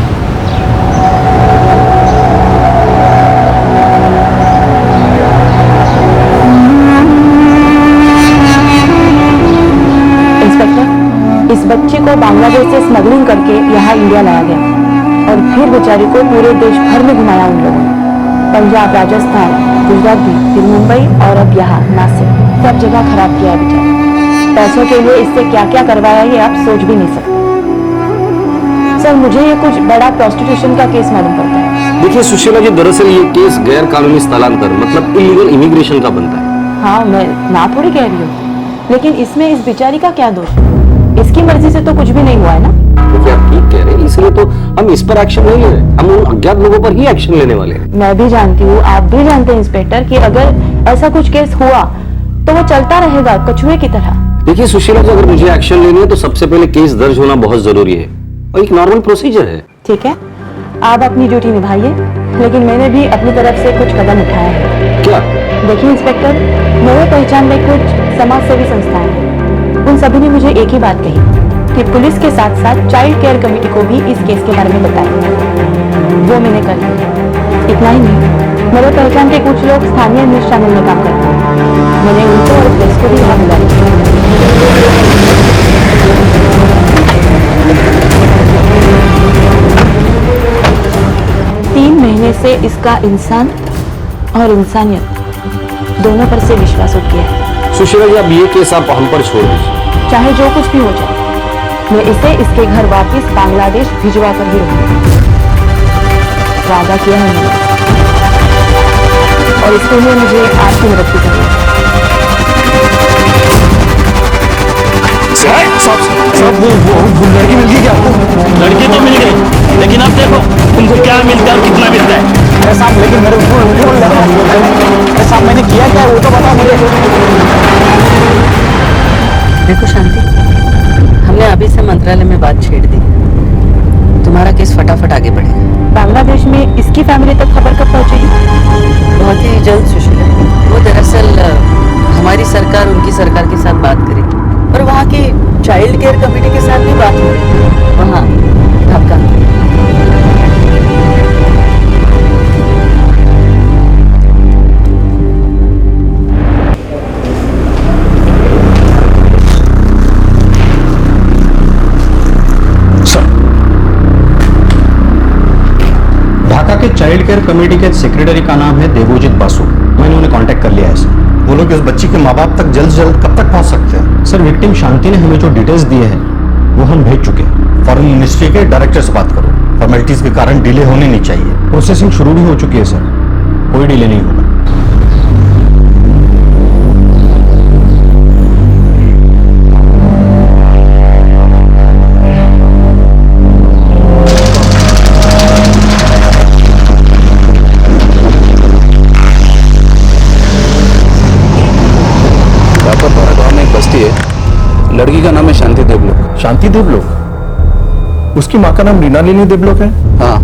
इंस्पेक्टर, इस बच्ची को बांग्लादेश से स्मगलिंग करके यहाँ इंडिया लाया गया और फिर बेचारी को पूरे देश भर में घुमाया उन लोगों ने। पंजाब, राजस्थान, गुजरात भी, फिर मुंबई और अब यहाँ नासिक, सब जगह खराब किया है बेचारी। पैसों के लिए इससे क्या क्या करवाया ये आप सोच भी नहीं सकते। सर मुझे ये कुछ बड़ा प्रोस्टिट्यूशन का केस मालूम पड़ता है। देखिए सुशीला जी, दरअसल ये केस गैर कानूनी स्थलांतर मतलब इलीगल इमिग्रेशन का बनता है। हाँ, मैं ना थोड़ी कह रही हूँ, लेकिन इसमें इस बेचारी का क्या दोष? इसकी मर्जी से तो कुछ भी नहीं हुआ है ना। देखिए आप ठीक कह रहे हैं, इसलिए तो हम इस पर एक्शन नहीं ले रहे, हम उन अज्ञात लोगों पर ही एक्शन लेने वाले हैं। मैं भी जानती हूँ, आप भी जानते हैं इंस्पेक्टर, कि अगर ऐसा कुछ केस हुआ तो वो चलता रहेगा कछुए की तरह। देखिए सुशीला जी, अगर मुझे एक्शन लेनी है तो सबसे पहले केस दर्ज होना बहुत जरूरी है और एक नॉर्मल प्रोसीजर है। ठीक है, आप अपनी ड्यूटी निभाइए, लेकिन मैंने भी अपनी तरफ से कुछ कदम उठाया है। क्या? देखिए इंस्पेक्टर, मेरे पहचान में कुछ समाज सेवी संस्थाएं हैं। उन सभी ने मुझे एक ही बात कही कि पुलिस के साथ साथ चाइल्ड केयर कमेटी को भी इस केस के बारे में बताया। वो मैंने कर लिया। इतना ही नहीं, मेरे पहचान के कुछ लोग स्थानीय न्यूज चैनल में काम करते हैं। मैंने उनको और प्रेस को भी यहाँ बुलाया। 3 महीने से इसका इंसान और इंसानियत दोनों पर से विश्वास उठ गया है। सुशीला जी, अब ये केस आप हम पर छोड़ दीजिए। चाहे जो कुछ भी हो जाए, मैं इसे इसके घर वापस बांग्लादेश भिजवा कर ही रहूंगी। वादा किया है मैंने, और इसके लिए मुझे आपकी मदद की जरूरत है। वो लड़की मिल गई क्या आपको? लड़की तो मिल गई, लेकिन अब देखो तुमको क्या मिलता है और कितना मिलता है। अरे साहब, लेकिन मेरे अरे साहब, मैंने किया क्या है वो तो बताओ मुझे। देखो शांति, हमने अभी से मंत्रालय में बात छेड़ दी, तुम्हारा केस फटाफट आगे बढ़ेगा। बांग्लादेश में इसकी फैमिली तक खबर कब पहुंचेगी? बहुत ही जल्द सुशीला। वो दरअसल हमारी सरकार उनकी सरकार के साथ बात करेगी और वहाँ के चाइल्ड केयर कमेटी के साथ भी बात हो रही है। वहाँ ढाका। ढाका के चाइल्ड केयर कमेटी के सेक्रेटरी का नाम है देवोजित बासु। मैंने उन्हें कांटेक्ट कर लिया है सर। वो लोग इस बच्ची के माँ बाप तक जल्द से जल्द कब तक पहुंच सकते हैं? सर विक्टिम शांति ने हमें जो डिटेल्स दिए हैं वो हम भेज चुके हैं। फॉरेन मिनिस्ट्री के डायरेक्टर से बात करो, फॉर्मेलिटीज के कारण डिले होने नहीं चाहिए। प्रोसेसिंग शुरू भी हो चुकी है सर, कोई डिले नहीं होगा। लड़की का नाम है शांति देवलोक। शांति देवलोक? उसकी माँ का नाम रीनालिनी देवलोक है? हाँ,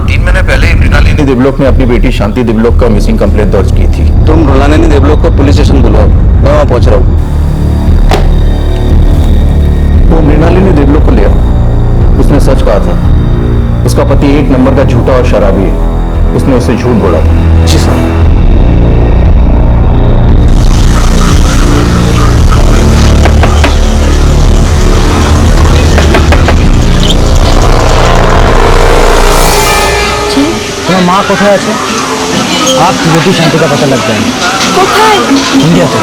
3 महीने पहले रीनालिनी देवलोक ने अपनी बेटी शांति देवलोक का मिसिंग कंप्लेंट दर्ज की थी। तुम रीनालिनी देवलोक को पुलिस स्टेशन बुलाओ, मैं वहाँ पहुँच रहा हूँ। वो मृणालिनी देवलोक को ले आओ। उसने सच कहा था, उसका पति 1 नंबर का झूठा और शराबी है। उसने उसे झूठ बोला था। जी सर। মা কোথায় আছে? आपकी बेटी शांति का पता लग जाएगा। কোথায়? इंडिया से।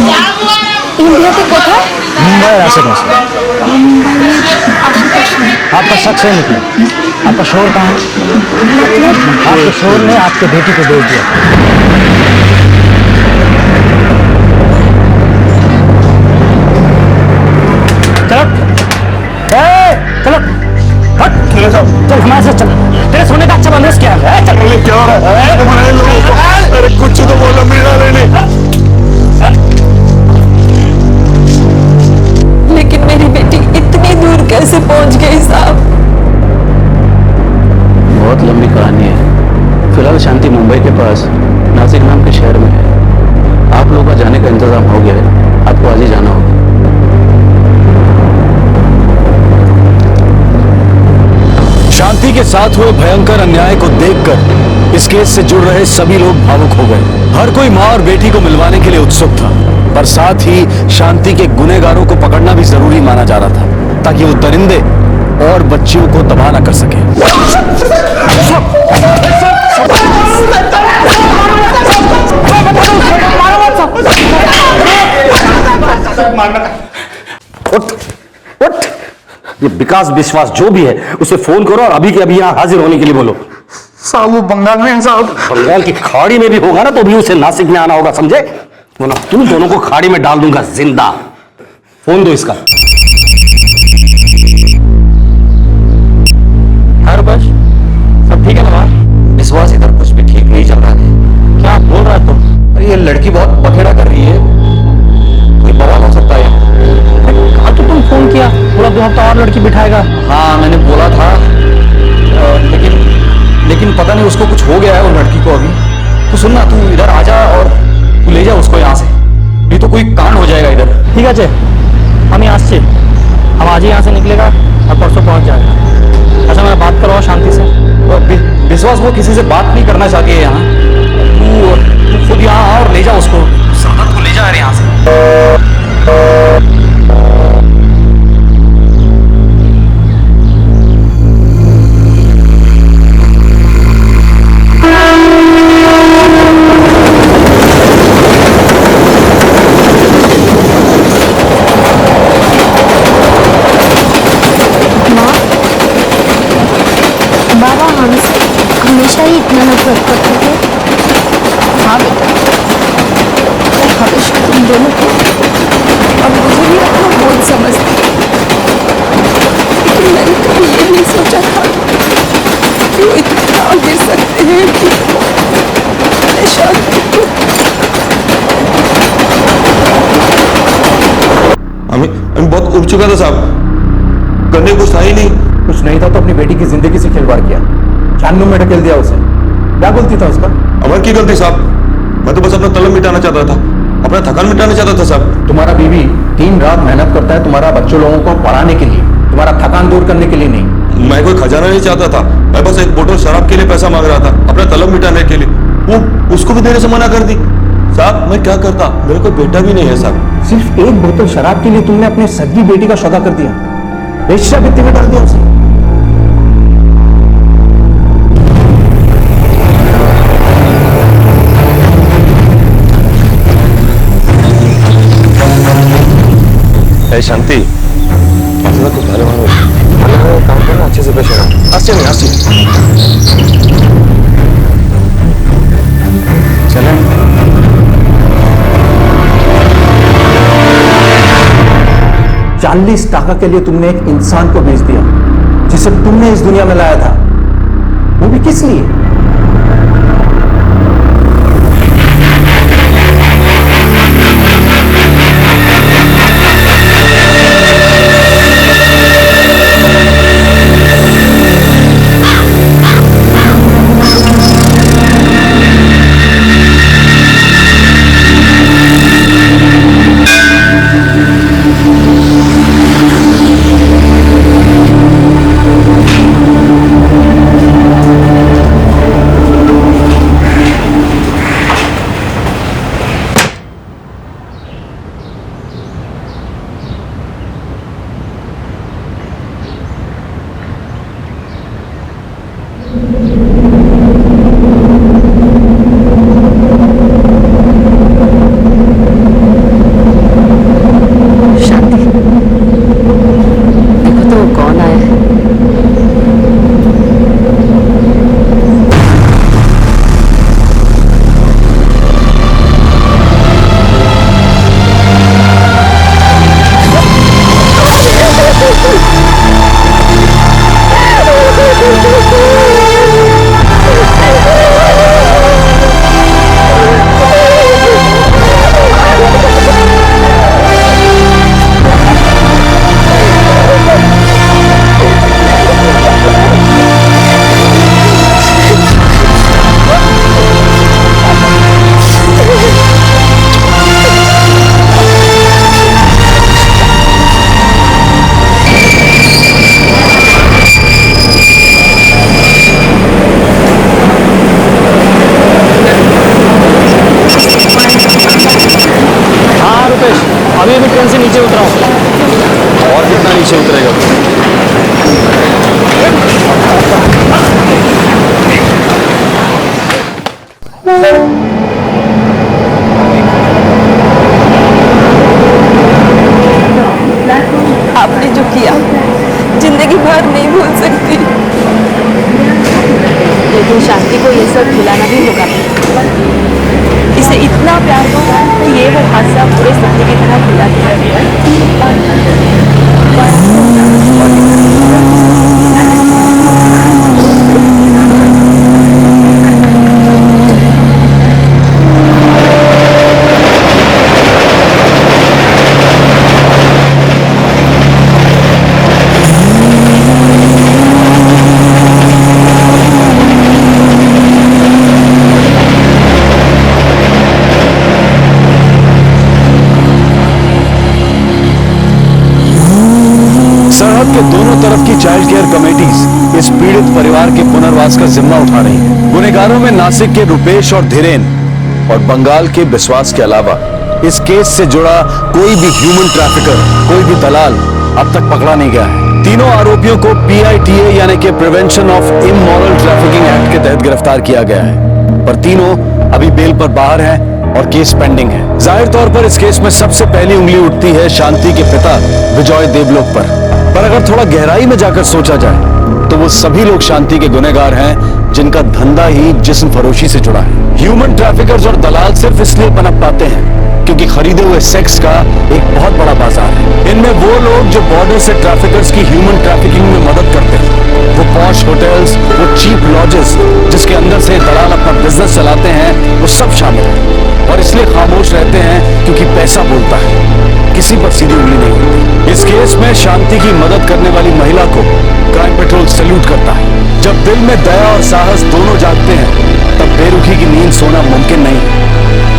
ইন্ডিয়াতে কোথায়? मुंबई आसपास। आपका शक सही निकला। आपका शोर कहाँ है? आपके शोर ने आपके बेटी को भेज दिया। चलो, चलो, हट, चल हमारे साथ चल। तेरे सोने का अच्छा बंदोबस्त क्या है? चल। क्या हो रहा है तुम्हारे लोगों को? अरे कुछ तो बोलो मृणालिनी। लेकिन मेरी बेटी इतनी दूर कैसे पहुंच गई साहब? बहुत लंबी कहानी है। फिलहाल शांति मुंबई के पास नासिक नाम के शहर में है। आप लोगों का जाने का इंतजाम हो गया है, आपको आज ही जाना होगा। शांति के साथ हुए भयंकर अन्याय को देखकर इस केस से जुड़ रहे सभी लोग भावुक हो गए। हर कोई मां और बेटी को मिलवाने के लिए उत्सुक था, पर साथ ही शांति के गुनहगारों को पकड़ना भी जरूरी माना जा रहा था, ताकि वो दरिंदे और बच्चियों को तबाह ना कर सके। उठ उठ, ये विकास विश्वास जो भी है उसे फोन करो और अभी के अभी यहाँ हाजिर होने के लिए बोलो। साहब वो बंगाल में है साहब। बंगाल की खाड़ी में भी होगा ना तो भी उसे नासिक में आना होगा, समझे? वरना तुम दोनों को खाड़ी में डाल दूंगा जिंदा। फोन दो इसका। हर बस सब ठीक है ना वहाँ? विश्वास इधर कुछ भी ठीक नहीं चल रहा है। क्या बोल रहा है तुम? अरे ये लड़की बहुत बखेड़ा कर रही है, कोई बवाल हो सकता है। कहा तो तुम फोन किया, पूरा 2 हफ्ता और लड़की बिठाएगा। हाँ मैंने बोला था, लेकिन पता नहीं उसको कुछ हो गया है वो लड़की को अभी। तो सुनना, तू इधर आ जा और तू ले जा उसको यहाँ से, नहीं तो कोई कांड हो जाएगा इधर। ठीक है चे, हम यहाँ से हम आज ही यहाँ से निकलेगा और परसों पहुँच जाएगा। अच्छा मैं बात करवाओ शांति से। विश्वास वो किसी से बात नहीं करना चाहती है यहाँ। तू खुद यहाँ आ और ले जा उसको, सादत को ले जा यहाँ से। बाबा हमसे हमेशा ही इतना नफरत करते थे। हाँ बेटा, मैं हमेशा तुम दोनों को और मुझे भी अपना बोझ समझती, लेकिन मैंने कभी ये नहीं सोचा था कि वो इतना गिर सकते हैं कि मैं शांति को। हमें बहुत उब चुका था साहब, करने कुछ था ही नहीं। कुछ नहीं था तो अपनी बेटी की जिंदगी से खिलवाड़ किया, जहन्नुम में ढकेल दिया उसे। क्या गलती था उसका? अमर की गलती साहब, मैं तो बस अपना तलब मिटाना चाहता था, अपना थकान मिटाना चाहता था साहब। तुम्हारा बीवी दिन रात मेहनत करता है तुम्हारा बच्चों लोगों को पढ़ाने के लिए, तुम्हारा थकान दूर करने के लिए नहीं। मैं कोई खजाना नहीं चाहता था, मैं बस एक बोतल शराब के लिए पैसा मांग रहा था, अपना तलब मिटाने के लिए। वो उसको भी देने से मना कर दी। साहब मैं क्या करता, मेरे को बेटा भी नहीं है साहब। सिर्फ एक बोतल शराब के लिए तुमने अपने सगी बेटी का सौदा कर दिया, वेश्यावृत्ति में डाल दिया उसे। शांति कुछ भारे मांगो, काम करना अच्छे से पेश आना। आस्ते नहीं आस्ते चले। 40 टाका के लिए तुमने एक इंसान को बेच दिया जिसे तुमने इस दुनिया में लाया था, वो भी किस लिए? से उतरेगा तू। आपने जो किया जिंदगी भर नहीं भूल सकती। लेकिन शांति को ये सब खिलाना भी होगा। इसे इतना प्यार दो कि ये वो हादसा पूरे सपने की तरह खिला सरहद के दोनों तरफ की चाइल्ड केयर कमेटीज इस पीड़ित परिवार के पुनर्वास का जिम्मा उठा रही हैं। गुनहगारों में नासिक के रुपेश और धीरेन और बंगाल के विश्वास के अलावा इस केस से जुड़ा कोई भी ह्यूमन ट्रैफिकर, कोई भी दलाल अब तक पकड़ा नहीं गया है। तीनों आरोपियों को PITA यानी कि prevention of immoral trafficking act के तहत गिरफ्तार किया गया है, पर तीनों अभी बेल पर बाहर हैं और केस पेंडिंग है। जाहिर तौर पर इस केस में सबसे पहली उंगली उठती है शांति के पिता विजय देवलोक पर अगर थोड़ा गहराई में जाकर सोचा जाए तो वो सभी लोग शांति के गुनहगार हैं जिनका धंधा ही जिस्म फरोशी से जुड़ा है। ह्यूमन ट्रैफिकर्स और दलाल सिर्फ इसलिए पनप पाते हैं क्योंकि खरीदे हुए सेक्स का एक बहुत बड़ा बाजार है। इनमें वो लोग जो बॉर्डर से ट्रैफिकर्स की ह्यूमन ट्रैफिकिंग में मदद करते हैं, वो पॉश होटल्स, वो चीप लॉजेस जिसके अंदर से दलाल अपना बिजनेस चलाते हैं, वो सब शामिल है और इसलिए खामोश रहते हैं क्योंकि पैसा बोलता है, किसी पर सीधी उंगली नहीं होती। इस केस में शांति की मदद करने वाली महिला को क्राइम पेट्रोल सैल्यूट करता है। जब दिल में दया और साहस दोनों जागते हैं तब बेरुखी की नींद सोना मुमकिन नहीं है।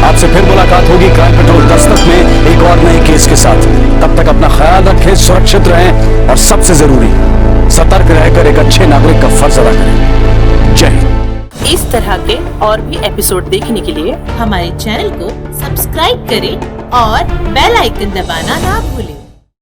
आपसे फिर मुलाकात होगी क्राइम पेट्रोल दस्तक में एक और नए केस के साथ। तब तक अपना ख्याल रखें, सुरक्षित रहें और सबसे जरूरी सतर्क रहकर एक अच्छे नागरिक का फर्ज अदा करें। जय हिंद। इस तरह के और भी एपिसोड देखने के लिए हमारे चैनल को सब्सक्राइब करें और बेल आइकन दबाना ना भूलें।